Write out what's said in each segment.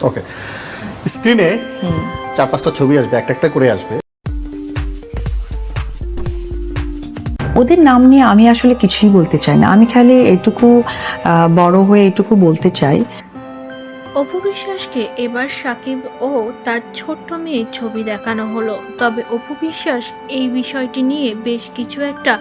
ওকে, স্ক্রিনে 4-5টা ছবি আসবে, একটা একটা করে আসবে। ওদের নাম নিয়ে আমি আসলে কিছুই বলতে চাই না, আমি খালি এইটুকু বড় হয়ে এইটুকু বলতে চাই। অপু বিশ্বাসকে এবার সাকিব ও তার ছোট্ট মেয়ের ছবি দেখানো হলো, তবে অপু বিশ্বাস এই বিষয়টি নিয়ে বেশ কিছু একটা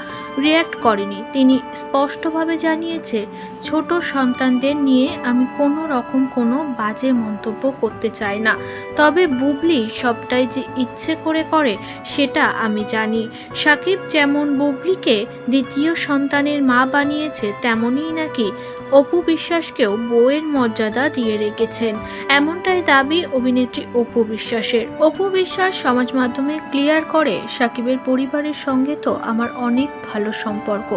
রিয়্যাক্ট করেনি। তিনি স্পষ্টভাবে জানিয়েছে, ছোট সন্তানদের নিয়ে আমি কোনো রকম কোনো বাজে মন্তব্য করতে চাই না, তবে বুবলি সবটাই যে ইচ্ছে করে করে সেটা আমি জানি। সাকিব যেমন বুবলিকে দ্বিতীয় সন্তানের মা বানিয়েছে, তেমনই নাকি অপু বিশ্বাসকেও বউয়ের মর্যাদা দিয়ে রেখেছেন, এমনটাই দাবি অভিনেত্রী অপু বিশ্বাসের। অপু বিশ্বাস সমাজ মাধ্যমে ক্লিয়ার করে, সাকিবের পরিবারের সঙ্গে তো আমার অনেক ভালো সম্পর্ক,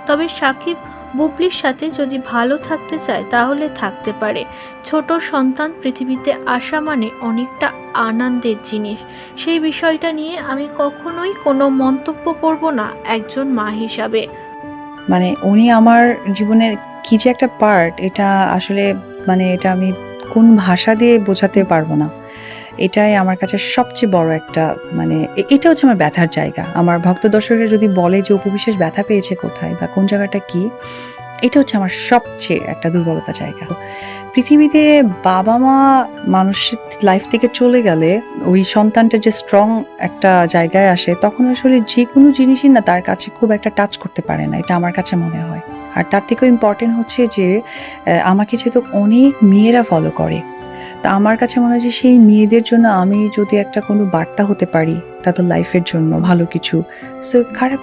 তবে সাকিব বুবলির সাথে যদি ভালো থাকতে চায় তাহলে থাকতে পারে। ছোট সন্তান পৃথিবীতে আসা মানে অনেকটা আনন্দের জিনিস, সেই বিষয়টা নিয়ে আমি কখনোই কোনো মন্তব্য করব না একজন মা হিসাবে। মানে উনি আমার জীবনের কি যে একটা পার্ট, এটা আসলে মানে এটা আমি কোন ভাষা দিয়ে বোঝাতে পারবো না। এটাই আমার কাছে সবচেয়ে বড় একটা মানে এটা হচ্ছে আমার ব্যথার জায়গা। আমার ভক্ত দর্শকরা যদি বলে যে অপু বিশ্বাস ব্যথা পেয়েছে কোথায় বা কোন জায়গাটা কি, এটা হচ্ছে আমার সবচেয়ে একটা দুর্বলতা জায়গা। পৃথিবীতে বাবা মা মানুষের লাইফ থেকে চলে গেলে ওই সন্তানটা যে স্ট্রং একটা জায়গায় আসে, তখন আসলে যে কোনো জিনিসই না তার কাছে খুব একটা টাচ করতে পারে না, এটা আমার কাছে মনে হয়। আর তার থেকেও ইম্পর্টেন্ট হচ্ছে যে আমাকে যেহেতু অনেক মেয়েরা ফলো করে, তা আমার কাছে মনে হয় যে সেই মেয়েদের জন্য আমি যদি একটা কোনো বার্তা হতে পারি তাদের লাইফের জন্য ভালো কিছু, সো খারাপ